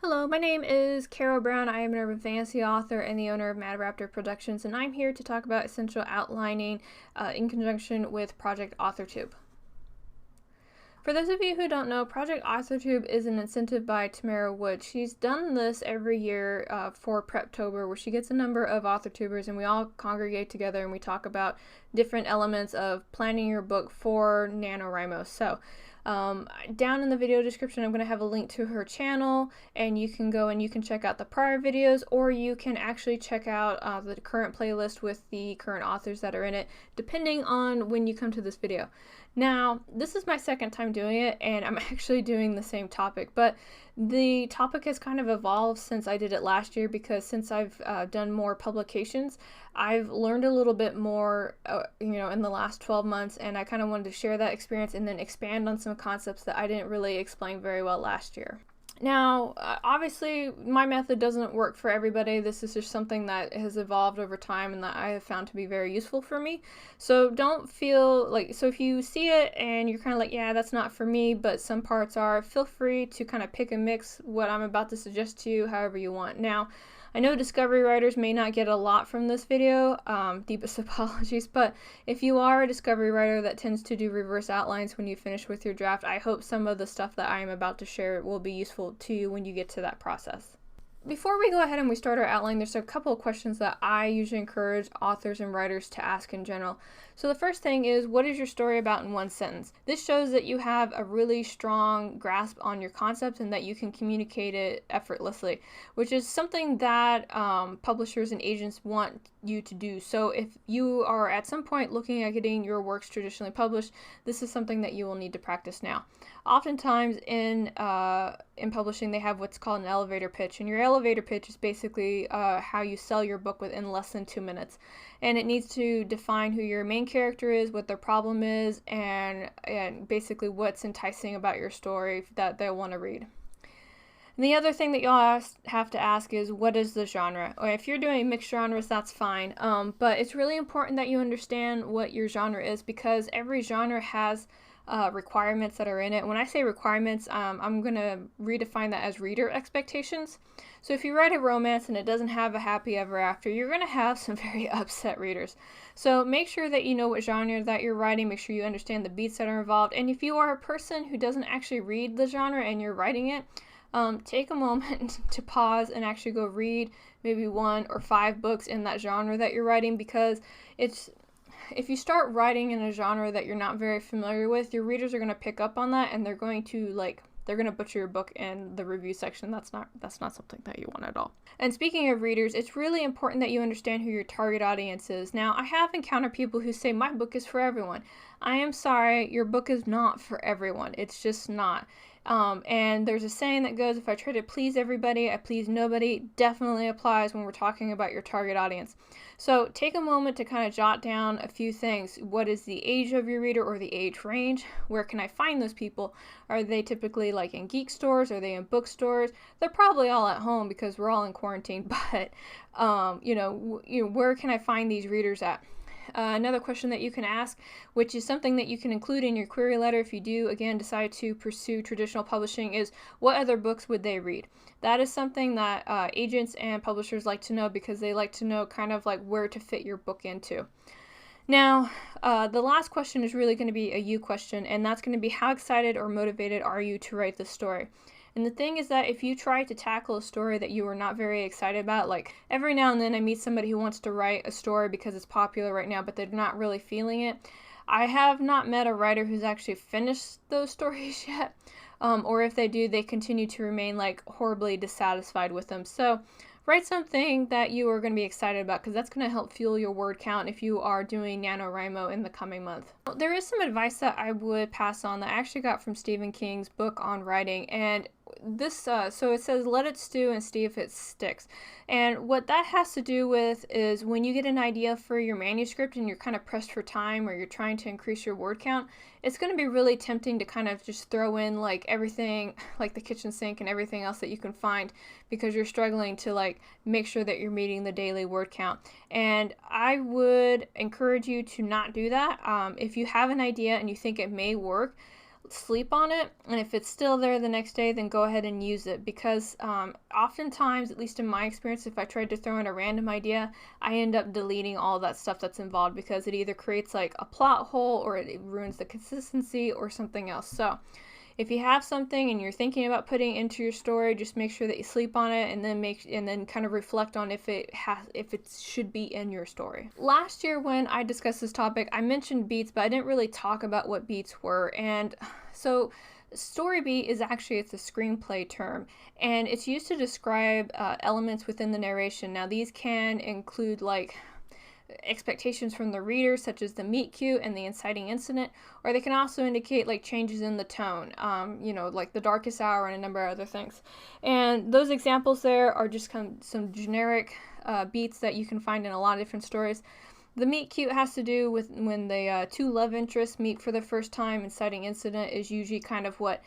Hello, my name is Carrow Brown. I am an urban fantasy author and the owner of Mad Raptor Productions, and I'm here to talk about essential outlining in conjunction with Project Authortube. For those of you who don't know, Project Authortube is an incentive by Tamara. She's done this every year for Pretober, where she gets a number of Authortubers and we all congregate together and we talk about different elements of planning your book for NaNoWriMo. So down in the video description, I'm going to have a link to her channel, and you can go and you can check out the prior videos, or you can actually check out the current playlist with the current authors that are in it, depending on when you come to this video. Now, this is my second time doing it, and I'm actually doing the same topic, but the topic has kind of evolved since I did it last year, because since I've done more publications, I've learned a little bit more, in the last 12 months, and I kind of wanted to share that experience and then expand on some concepts that I didn't really explain very well last year. Now, obviously, my method doesn't work for everybody. This is just something that has evolved over time and that I have found to be very useful for me. So don't feel like, so if you see it and you're kind of like, yeah, that's not for me, but some parts are, feel free to kind of pick and mix what I'm about to suggest to you however you want. Now, I know discovery writers may not get a lot from this video, deepest apologies, but if you are a discovery writer that tends to do reverse outlines when you finish with your draft, I hope some of the stuff that I am about to share will be useful to you when you get to that process. Before we go ahead and we start our outline, there's a couple of questions that I usually encourage authors and writers to ask in general. So the first thing is, what is your story about in one sentence? This shows that you have a really strong grasp on your concept and that you can communicate it effortlessly, which is something that publishers and agents want you to do. So if you are at some point looking at getting your works traditionally published, this is something that you will need to practice now. Oftentimes in publishing, they have what's called an elevator pitch, and your elevator pitch is basically how you sell your book within less than 2 minutes, and it needs to define who your main character is, what their problem is, and basically what's enticing about your story that they'll want to read. And the other thing that you'll have to ask is, what is the genre? Or if you're doing mixed genres, that's fine, but it's really important that you understand what your genre is, because every genre has requirements that are in it. When I say requirements, I'm going to redefine that as reader expectations. So if you write a romance and it doesn't have a happy ever after, you're going to have some very upset readers. So make sure that you know what genre that you're writing, make sure you understand the beats that are involved, and if you are a person who doesn't actually read the genre and you're writing it, take a moment to pause and actually go read maybe 1 or 5 books in that genre that you're writing, because if you start writing in a genre that you're not very familiar with, your readers are going to pick up on that, and they're going to butcher your book in the review section. That's not something that you want at all. And speaking of readers, it's really important that you understand who your target audience is. Now, I have encountered people who say, my book is for everyone. I am sorry, your book is not for everyone. It's just not. And there's a saying that goes, if I try to please everybody, I please nobody. Definitely applies when we're talking about your target audience. So take a moment to kind of jot down a few things. What is the age of your reader, or the age range? Where can I find those people? Are they typically like in geek stores? Are they in bookstores? They're probably all at home because we're all in quarantine, but where can I find these readers at? Another question that you can ask, which is something that you can include in your query letter if you do, again, decide to pursue traditional publishing, is what other books would they read? That is something that agents and publishers like to know, because they like to know kind of like where to fit your book into. Now, the last question is really going to be a you question, and that's going to be, how excited or motivated are you to write this story? And the thing is that if you try to tackle a story that you are not very excited about, like every now and then I meet somebody who wants to write a story because it's popular right now, but they're not really feeling it. I have not met a writer who's actually finished those stories yet, or if they do, they continue to remain like horribly dissatisfied with them. So write something that you are going to be excited about, because that's going to help fuel your word count if you are doing NaNoWriMo in the coming month. There is some advice that I would pass on that I actually got from Stephen King's book on writing, and this, so it says, let it stew and see if it sticks. And what that has to do with is, when you get an idea for your manuscript and you're kind of pressed for time, or you're trying to increase your word count, it's going to be really tempting to kind of just throw in like everything, like the kitchen sink and everything else that you can find, because you're struggling to like make sure that you're meeting the daily word count. And I would encourage you to not do that. If you have an idea and you think it may work, sleep on it, and if it's still there the next day, then go ahead and use it, because oftentimes, at least in my experience, if I tried to throw in a random idea, I end up deleting all that stuff that's involved, because it either creates like a plot hole or it ruins the consistency or something else. So if you have something and you're thinking about putting it into your story, just make sure that you sleep on it, and then kind of reflect on if it should be in your story. Last year when I discussed this topic, I mentioned beats, but I didn't really talk about what beats were. And so story beat is actually, it's a screenplay term, and it's used to describe elements within the narration. Now these can include like expectations from the reader, such as the meet cute and the inciting incident, or they can also indicate like changes in the tone, you know, like the darkest hour and a number of other things. And those examples there are just some generic beats that you can find in a lot of different stories. The meet cute has to do with when the two love interests meet for the first time. Inciting incident is usually kind of what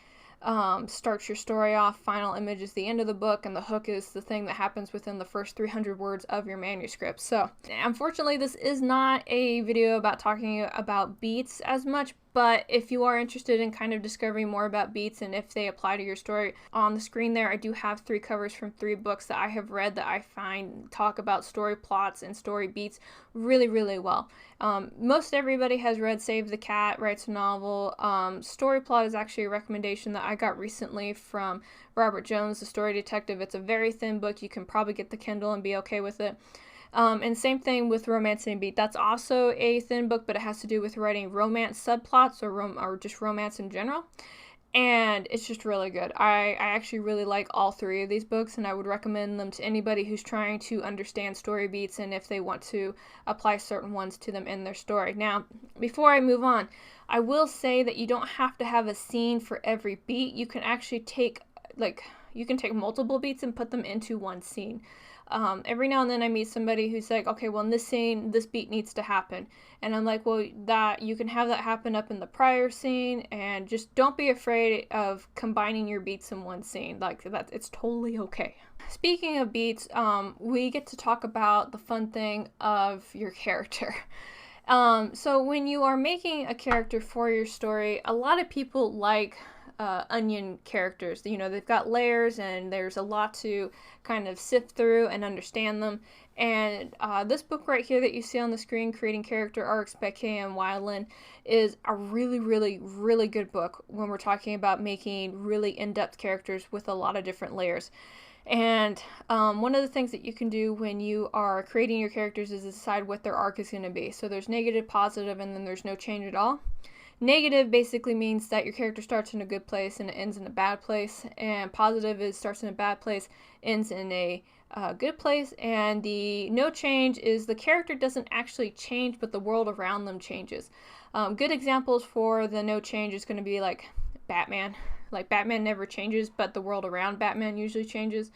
starts your story off. Final image is the end of the book, and the hook is the thing that happens within the first 300 words of your manuscript. So unfortunately, this is not a video about talking about beats as much, but if you are interested in kind of discovering more about beats and if they apply to your story, on the screen there I do have 3 covers from 3 books that I have read that I find talk about story plots and story beats really, really well. Most everybody has read Save the Cat Writes a Novel. Story plot is actually a recommendation that I got recently from Robert Jones, The Story Detective. It's a very thin book. You can probably get the Kindle and be okay with it. And same thing with Romancing Beat. That's also a thin book, but it has to do with writing romance subplots or just romance in general. And it's just really good. I actually really like all 3 of these books, and I would recommend them to anybody who's trying to understand story beats and if they want to apply certain ones to them in their story. Now, before I move on, I will say that you don't have to have a scene for every beat. You can actually take multiple beats and put them into one scene. Every now and then I meet somebody who's like, okay, well in this scene, this beat needs to happen. And I'm like, well, that you can have that happen up in the prior scene, and just don't be afraid of combining your beats in one scene. Like that, it's totally okay. Speaking of beats, we get to talk about the fun thing of your character. So when you are making a character for your story, a lot of people like onion characters. You know, they've got layers and there's a lot to kind of sift through and understand them. And this book right here that you see on the screen, Creating Character Arcs by K.M. Weiland, is a really, really, really good book when we're talking about making really in-depth characters with a lot of different layers. And one of the things that you can do when you are creating your characters is decide what their arc is going to be. So there's negative, positive, and then there's no change at all. Negative basically means that your character starts in a good place and it ends in a bad place, and positive is starts in a bad place, ends in a good place, and the no change is the character doesn't actually change, but the world around them changes. Good examples for the no change is going to be like Batman. Like Batman never changes, but the world around Batman usually changes.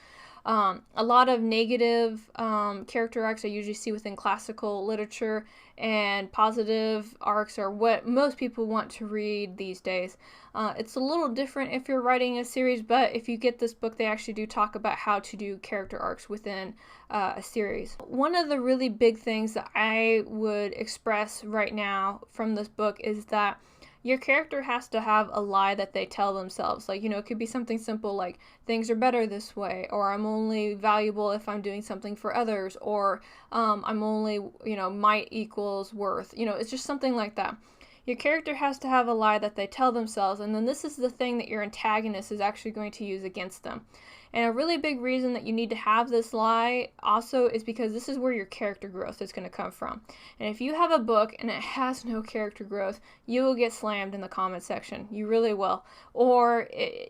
A lot of negative character arcs I usually see within classical literature, and positive arcs are what most people want to read these days. It's a little different if you're writing a series, but if you get this book, they actually do talk about how to do character arcs within a series. One of the really big things that I would express right now from this book is that your character has to have a lie that they tell themselves. Like, you know, it could be something simple like, things are better this way, or I'm only valuable if I'm doing something for others, or I'm only, you know, might equals worth. You know, it's just something like that. Your character has to have a lie that they tell themselves, and then this is the thing that your antagonist is actually going to use against them. And a really big reason that you need to have this lie also is because this is where your character growth is going to come from. And if you have a book and it has no character growth, you will get slammed in the comment section. You really will. Or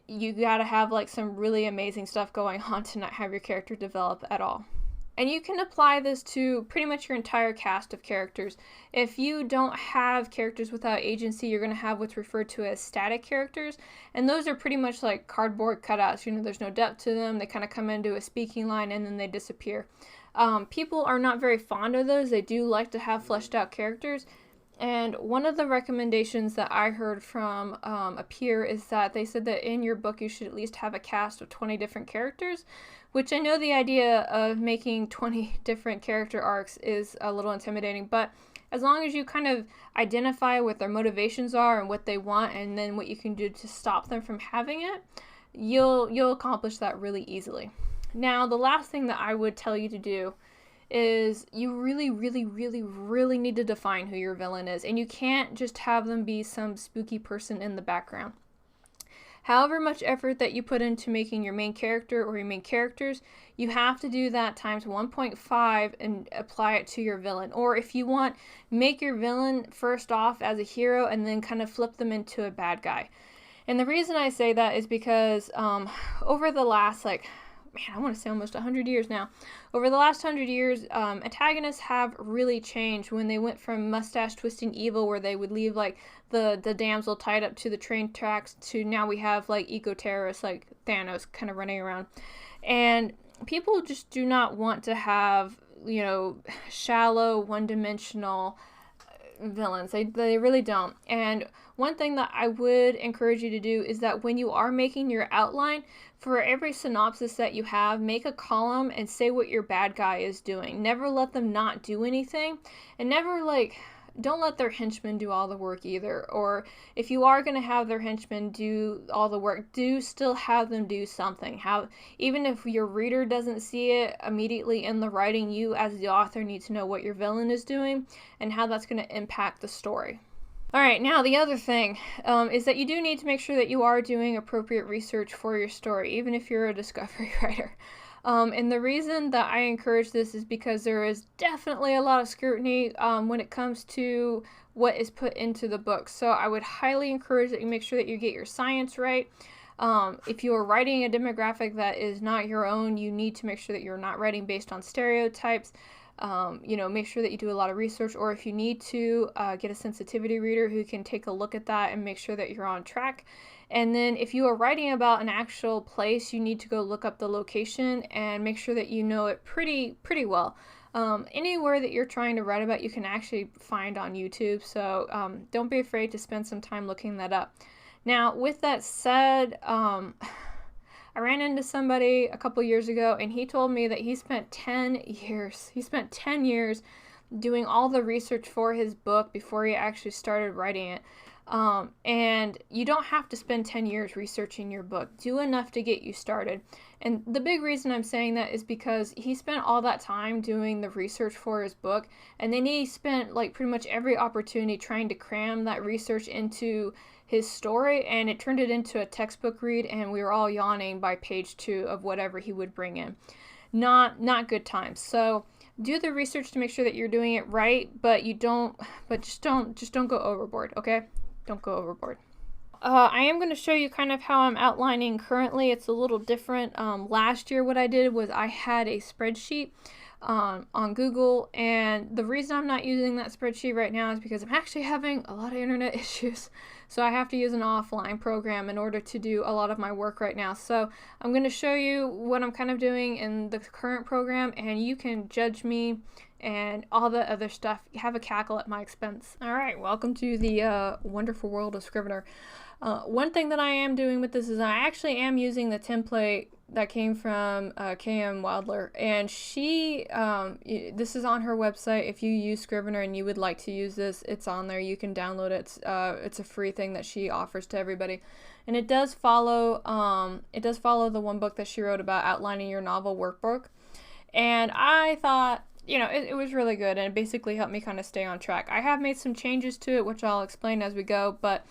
you got to have like some really amazing stuff going on to not have your character develop at all. And you can apply this to pretty much your entire cast of characters. If you don't have characters without agency, you're going to have what's referred to as static characters. And those are pretty much like cardboard cutouts. You know, there's no depth to them. They kind of come into a speaking line and then they disappear. People are not very fond of those. They do like to have fleshed out characters. And one of the recommendations that I heard from a peer is that they said that in your book you should at least have a cast of 20 different characters, which I know the idea of making 20 different character arcs is a little intimidating, but as long as you kind of identify what their motivations are and what they want, and then what you can do to stop them from having it, you'll accomplish that really easily. Now, the last thing that I would tell you to do is you really need to define who your villain is, and you can't just have them be some spooky person in the background. However much effort that you put into making your main character or your main characters, you have to do that times 1.5 and apply it to your villain. Or if you want, make your villain first off as a hero and then kind of flip them into a bad guy. And the reason I say that is because over the last, I want to say almost 100 years now. Over the last 100 years, antagonists have really changed when they went from mustache twisting evil, where they would leave the damsel tied up to the train tracks, to now we have eco-terrorists like Thanos kind of running around. And people just do not want to have, shallow, one-dimensional villains. They really don't. And one thing that I would encourage you to do is that when you are making your outline, for every synopsis that you have, make a column and say what your bad guy is doing. Never let them not do anything, and never don't let their henchmen do all the work either. Or if you are going to have their henchmen do all the work, do still have them do something. Even if your reader doesn't see it immediately in the writing, you as the author need to know what your villain is doing and how that's going to impact the story. Alright, now the other thing is that you do need to make sure that you are doing appropriate research for your story, even if you're a discovery writer. And the reason that I encourage this is because there is definitely a lot of scrutiny when it comes to what is put into the book. So I would highly encourage that you make sure that you get your science right. If you are writing a demographic that is not your own, you need to make sure that you're not writing based on stereotypes. Make sure that you do a lot of research, or if you need to, get a sensitivity reader who can take a look at that and make sure that you're on track. And then if you are writing about an actual place, you need to go look up the location and make sure that you know it pretty well. Anywhere that you're trying to write about, you can actually find on YouTube, so don't be afraid to spend some time looking that up. Now, with that said, I ran into somebody a couple years ago, and he told me that he spent 10 years doing all the research for his book before he actually started writing it. And you don't have to spend 10 years researching your book. Do enough to get you started. And the big reason I'm saying that is because he spent all that time doing the research for his book, and then he spent pretty much every opportunity trying to cram that research into his story, and it turned it into a textbook read, and we were all yawning by page 2 of whatever he would bring in. Not good times. So do the research to make sure that you're doing it right, but just don't go overboard, okay? Don't go overboard. I am going to show you kind of how I'm outlining currently. It's a little different. Last year what I did was I had a spreadsheet on Google, and the reason I'm not using that spreadsheet right now is because I'm actually having a lot of internet issues, so I have to use an offline program in order to do a lot of my work right now. So I'm going to show you what I'm kind of doing in the current program, and you can judge me and all the other stuff. Have a cackle at my expense. Alright, welcome to the wonderful world of Scrivener. One thing that I am doing with this is I actually am using the template that came from KM Wildler, and she, this is on her website. If you use Scrivener and you would like to use this, it's on there. You can download it. It's a free thing that she offers to everybody, and it does follow the one book that she wrote about outlining your novel workbook, and I thought, it was really good, and it basically helped me kind of stay on track. I have made some changes to it, which I'll explain as we go, but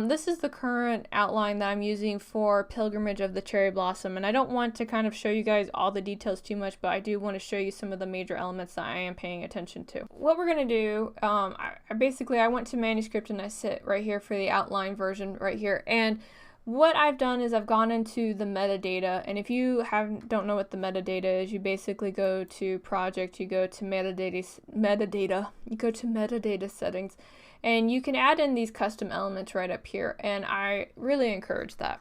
this is the current outline that I'm using for Pilgrimage of the Cherry Blossom, and I don't want to kind of show you guys all the details too much, but I do want to show you some of the major elements that I am paying attention to. What we're going to do, I went to manuscript and I sit right here for the outline version right here, and what I've done is I've gone into the metadata, and if you don't know what the metadata is, you basically go to project, you go to metadata, you go to metadata settings, and you can add in these custom elements right up here, and I really encourage that.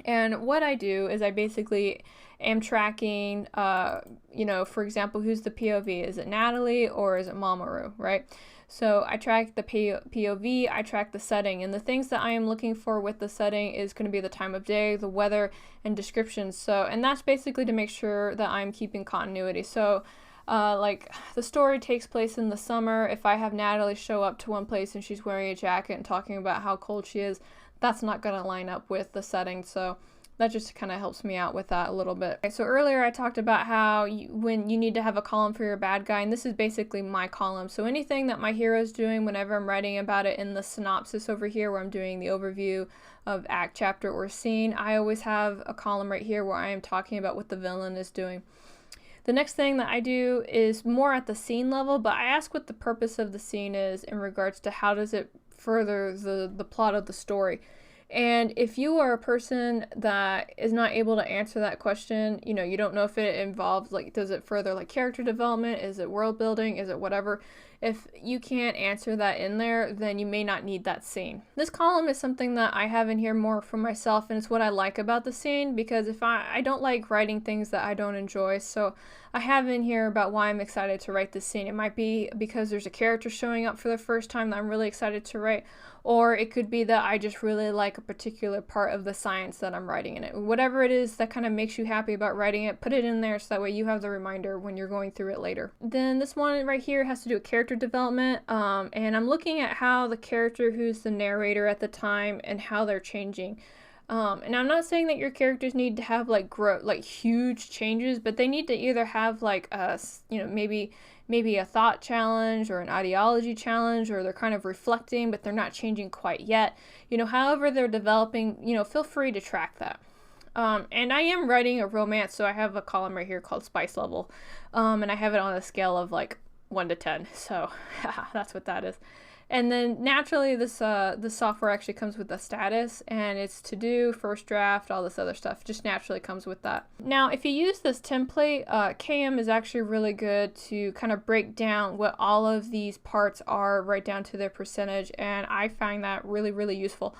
And what I do is I basically am tracking, for example, who's the POV? Is it Natalie or is it Mamoru, right? So I track the POV, I track the setting, and the things that I am looking for with the setting is going to be the time of day, the weather, and descriptions. And that's basically to make sure that I'm keeping continuity. So Like the story takes place in the summer. If I have Natalie show up to one place and she's wearing a jacket and talking about how cold she is, that's not going to line up with the setting. So that just kind of helps me out with that a little bit. Okay, so earlier I talked about how when you need to have a column for your bad guy, and this is basically my column. So anything that my hero is doing whenever I'm writing about it in the synopsis over here, where I'm doing the overview of act, chapter, or scene, I always have a column right here where I am talking about what the villain is doing. The next thing that I do is more at the scene level, but I ask what the purpose of the scene is in regards to how does it further the plot of the story. And if you are a person that is not able to answer that question, you know, you don't know if it involves, like, does it further, like, character development? Is it world building? Is it whatever? If you can't answer that in there, then you may not need that scene. This column is something that I have in here more for myself, and it's what I like about the scene, because if I don't like writing things that I don't enjoy, so I have in here about why I'm excited to write this scene. It might be because there's a character showing up for the first time that I'm really excited to write, or it could be that I just really like a particular part of the science that I'm writing in it. Whatever it is that kind of makes you happy about writing it, put it in there so that way you have the reminder when you're going through it later. Then this one right here has to do with character development, and I'm looking at how the character who's the narrator at the time and how they're changing. And I'm not saying that your characters need to have like huge changes, but they need to either have like a, you know, maybe a thought challenge or an ideology challenge, or they're kind of reflecting, but they're not changing quite yet. You know, however they're developing, you know, feel free to track that. And I am writing a romance, so I have a column right here called Spice Level, and I have it on a scale of like 1 to 10, so that's what that is. And then naturally this software actually comes with a status, and it's to do, first draft, all this other stuff just naturally comes with that. Now if you use this template, KM is actually really good to kind of break down what all of these parts are right down to their percentage, and I find that really, really useful.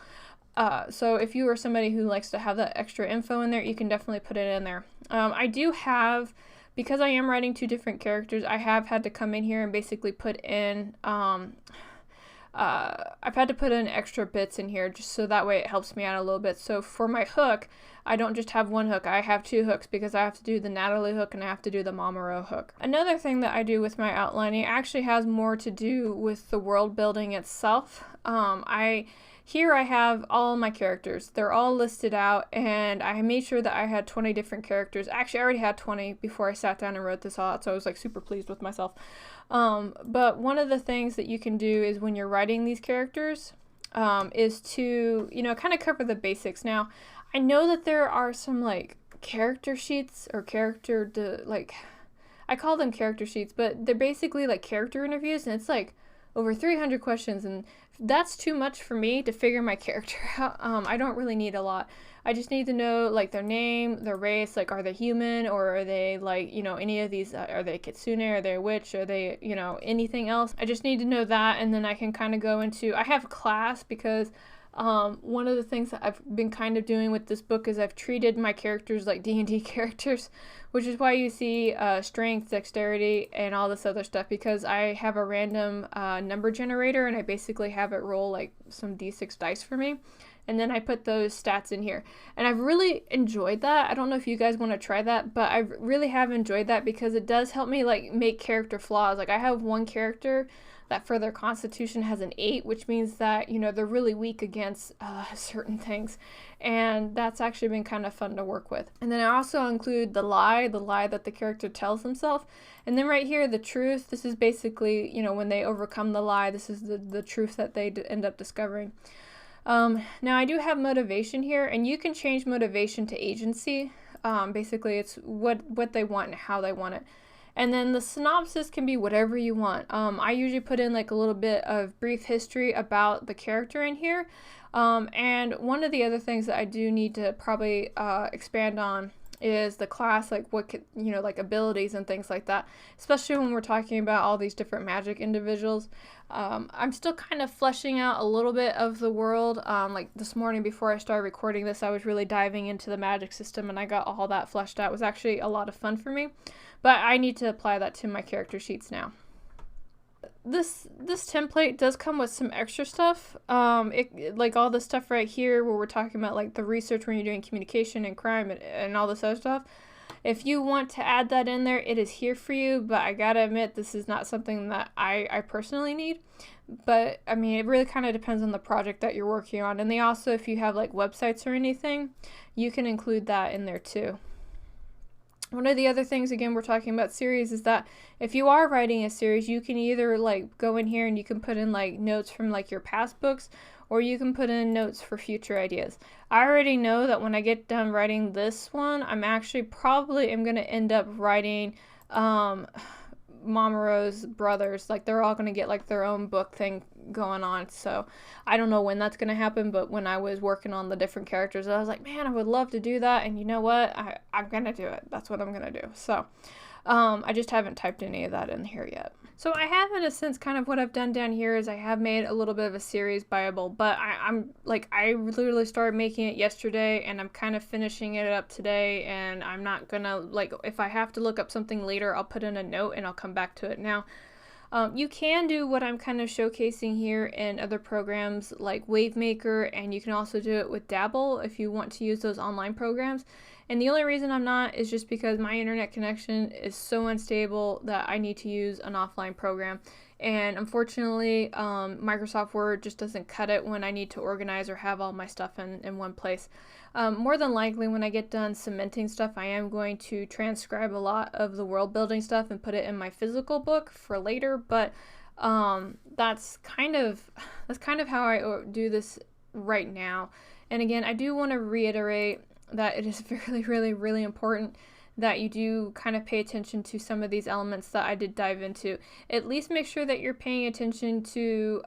So if you are somebody who likes to have that extra info in there, you can definitely put it in there. I do have, because I am writing 2 different characters, I have had to come in here and basically put in I've had to put in extra bits in here just so that way it helps me out a little bit. So for my hook, I don't just have 1 hook, I have 2 hooks, because I have to do the Natalie hook and I have to do the Mamaro hook. Another thing that I do with my outlining actually has more to do with the world building itself. Here I have all my characters. They're all listed out, and I made sure that I had 20 different characters. Actually, I already had 20 before I sat down and wrote this all out, so I was like super pleased with myself. But one of the things that you can do is when you're writing these characters is to, you know, kind of cover the basics. Now, I know that there are some like character sheets or I call them character sheets, but they're basically like character interviews, and it's like over 300 questions, and that's too much for me to figure my character out. I don't really need a lot. I just need to know like their name, their race, like are they human, or are they like, you know, any of these, are they kitsune, are they a witch, are they, you know, anything else. I just need to know that, and then I can kind of go into, I have class, because one of the things that I've been kind of doing with this book is I've treated my characters like D&D characters, which is why you see strength, dexterity, and all this other stuff, because I have a random number generator, and I basically have it roll like some d6 dice for me, and then I put those stats in here, and I've really enjoyed that. I don't know if you guys want to try that, but I really have enjoyed that, because it does help me like make character flaws. Like I have one character that for their constitution has an 8, which means that, you know, they're really weak against certain things, and that's actually been kind of fun to work with. And then I also include the lie that the character tells themselves, and then right here the truth. This is basically, you know, when they overcome the lie, this is the truth that they end up discovering. Now I do have motivation here, and you can change motivation to agency. Basically it's what they want and how they want it. And then the synopsis can be whatever you want. I usually put in like a little bit of brief history about the character in here. And one of the other things that I do need to probably expand on is the class, like what could, you know, like abilities and things like that, especially when we're talking about all these different magic individuals. I'm still kind of fleshing out a little bit of the world. Like this morning before I started recording this, I was really diving into the magic system, and I got all that fleshed out. It was actually a lot of fun for me, but I need to apply that to my character sheets now. This template does come with some extra stuff. Like all the stuff right here where we're talking about like the research when you're doing communication and crime and all this other stuff. if you want to add that in there, it is here for you, but I gotta admit, this is not something that I personally need. But I mean, it really kind of depends on the project that you're working on. And they also, if you have like websites or anything, you can include that in there too. One of the other things, again, we're talking about series, is that if you are writing a series, you can either like go in here and you can put in like notes from like your past books, or you can put in notes for future ideas. I already know that when I get done writing this one, I'm actually probably am going to end up writing Mamoru's brothers. Like, they're all going to get like their own book thing going on. So I don't know when that's going to happen, but when I was working on the different characters, I was like, man, I would love to do that. And you know what? I'm going to do it. That's what I'm going to do. So I just haven't typed any of that in here yet. So I have, in a sense, kind of what I've done down here is I have made a little bit of a series Bible, but I literally started making it yesterday, and I'm kind of finishing it up today, and I'm not gonna, like, if I have to look up something later, I'll put in a note and I'll come back to it. Now, you can do what I'm kind of showcasing here in other programs like Wavemaker, and you can also do it with Dabble if you want to use those online programs. And the only reason I'm not is just because my internet connection is so unstable that I need to use an offline program. And unfortunately, Microsoft Word just doesn't cut it when I need to organize or have all my stuff in one place. More than likely, when I get done cementing stuff, I am going to transcribe a lot of the world building stuff and put it in my physical book for later. But that's kind of how I do this right now. And again, I do want to reiterate that it is really, really, really important that you do kind of pay attention to some of these elements that I did dive into. At least make sure that you're paying attention to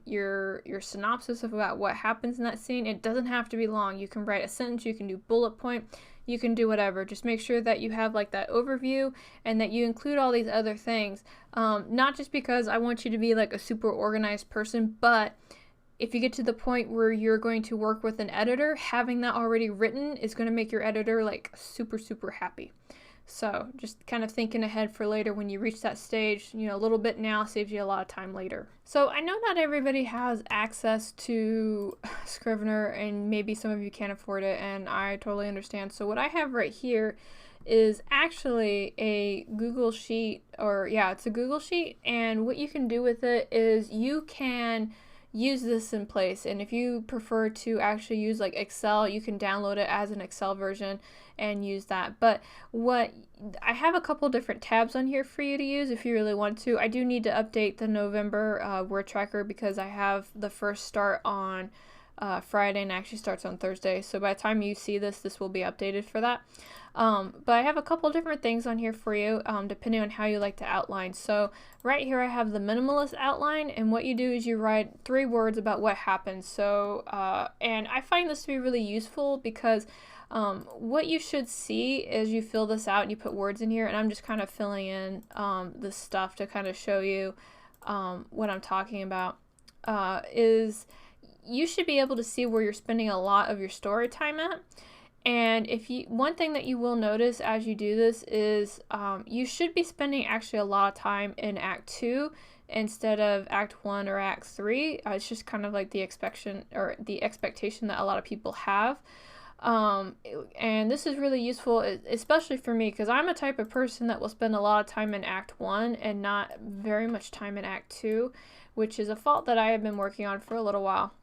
your synopsis about what happens in that scene. It doesn't have to be long. You can write a sentence, you can do bullet point, you can do whatever. Just make sure that you have like that overview and that you include all these other things. Not just because I want you to be like a super organized person, but if you get to the point where you're going to work with an editor, having that already written is going to make your editor like super, super happy. So just kind of thinking ahead for later when you reach that stage, you know, a little bit now saves you a lot of time later. So I know not everybody has access to Scrivener, and maybe some of you can't afford it, and I totally understand. So what I have right here is actually a Google Sheet, it's a Google Sheet, and what you can do with it is you can use this in place. And if you prefer to actually use like Excel, you can download it as an Excel version and use that. But I have a couple different tabs on here for you to use if you really want to. I do need to update the November word tracker because I have the first start on Friday and actually starts on Thursday. So by the time you see this will be updated for that. But I have a couple different things on here for you, depending on how you like to outline. So right here I have the minimalist outline, and what you do is you write 3 words about what happens. So, and I find this to be really useful because what you should see as you fill this out, you put words in here, and I'm just kind of filling in this stuff to kind of show you what I'm talking about, is you should be able to see where you're spending a lot of your story time at. And one thing that you will notice as you do this is you should be spending actually a lot of time in Act 2 instead of Act 1 or Act 3. It's just kind of like the expectation that a lot of people have. And this is really useful, especially for me, because I'm a type of person that will spend a lot of time in Act 1 and not very much time in Act 2, which is a fault that I have been working on for a little while.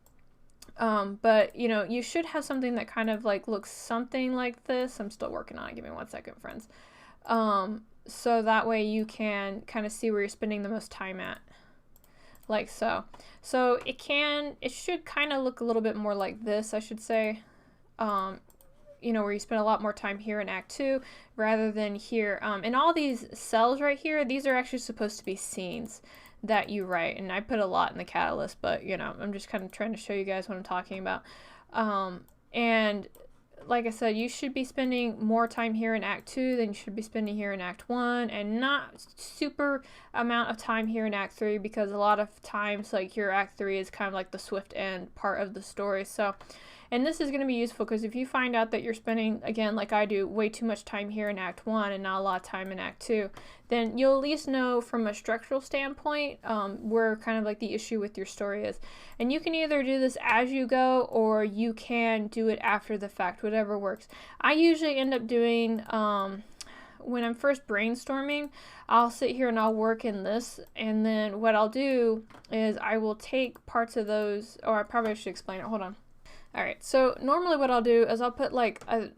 But you know, you should have something that kind of like looks something like this. I'm still working on it. Give me 1 second, friends. So that way you can kind of see where you're spending the most time at, like so. So it should kind of look a little bit more like this, I should say. You know, where you spend a lot more time here in Act 2 rather than here. And all these cells right here, these are actually supposed to be scenes that you write, and I put a lot in the catalyst, but you know, I'm just kind of trying to show you guys what I'm talking about. And like I said, you should be spending more time here in Act 2 than you should be spending here in Act 1, and not super amount of time here in Act 3, because a lot of times like your Act 3 is kind of like the swift end part of the story. So And this is going to be useful because if you find out that you're spending, again, like I do, way too much time here in Act 1 and not a lot of time in Act 2, then you'll at least know from a structural standpoint where kind of like the issue with your story is. And you can either do this as you go or you can do it after the fact, whatever works. I usually end up doing, when I'm first brainstorming, I'll sit here and I'll work in this, and then what I'll do is I will take parts of those, or I probably should explain it, hold on. Alright, so normally what I'll do is I'll put like a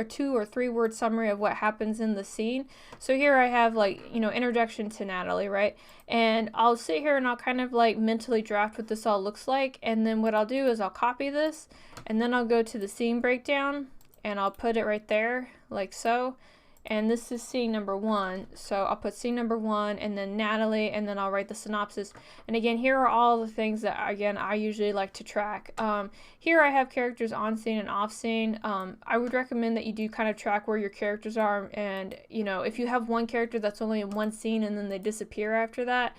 2 or 3 word summary of what happens in the scene. So here I have like, you know, introduction to Natalie, right? And I'll sit here and I'll kind of like mentally draft what this all looks like, and then what I'll do is I'll copy this, and then I'll go to the scene breakdown, and I'll put it right there, like so. And this is scene number 1, so I'll put scene number 1 and then Natalie, and then I'll write the synopsis. And again, here are all the things that, again, I usually like to track. Here I have characters on scene and off scene. I would recommend that you do kind of track where your characters are, and, you know, if you have one character that's only in one scene and then they disappear after that,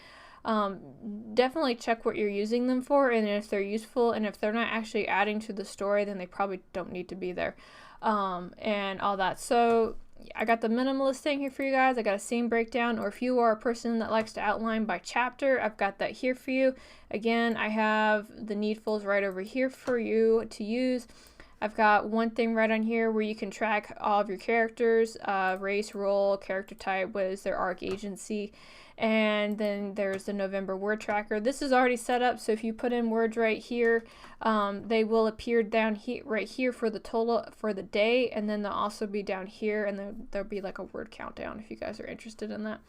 definitely check what you're using them for, and if they're useful, and if they're not actually adding to the story, then they probably don't need to be there, and all that. So I got the minimalist thing here for you guys. I got a scene breakdown, or if you are a person that likes to outline by chapter, I've got that here for you. Again, I have the needfuls right over here for you to use. I've got one thing right on here where you can track all of your characters, race, role, character type, what is their arc, agency, and then there's the November word tracker. This is already set up, so if you put in words right here, they will appear down here, right here for the total for the day, and then they'll also be down here, and then there'll be like a word countdown if you guys are interested in that.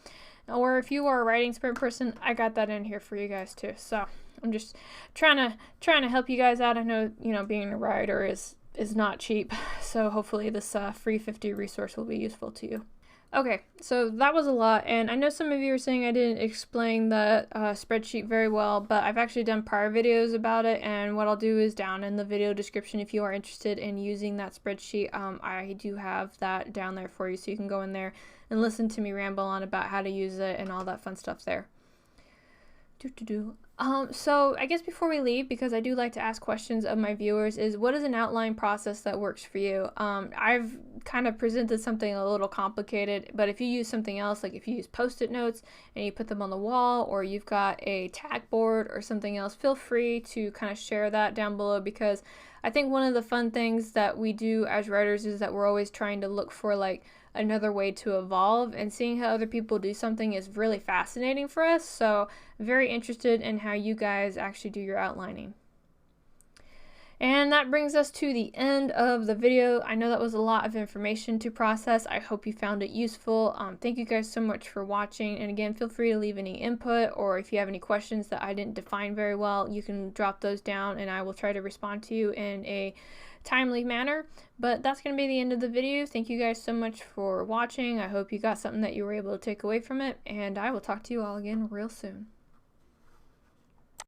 Or if you are a writing sprint person, I got that in here for you guys too. So I'm just trying to help you guys out. I know, you know, being a writer is not cheap, so hopefully this free 50 resource will be useful to you. Okay, so that was a lot, and I know some of you are saying I didn't explain the spreadsheet very well, but I've actually done prior videos about it, and what I'll do is down in the video description, if you are interested in using that spreadsheet, I do have that down there for you, so you can go in there and listen to me ramble on about how to use it and all that fun stuff there. So I guess before we leave, because I do like to ask questions of my viewers, is what is an outline process that works for you? I've kind of presented something a little complicated, but if you use something else, like if you use post-it notes and you put them on the wall, or you've got a tack board or something else, feel free to kind of share that down below, because I think one of the fun things that we do as writers is that we're always trying to look for like another way to evolve, and seeing how other people do something is really fascinating for us. So I'm very interested in how you guys actually do your outlining. And that brings us to the end of the video. I know that was a lot of information to process. I hope you found it useful. Thank you guys so much for watching, and again, feel free to leave any input, or if you have any questions that I didn't define very well, you can drop those down and I will try to respond to you in a timely manner. But that's going to be the end of the video. Thank you guys so much for watching. I hope you got something that you were able to take away from it, and I will talk to you all again real soon.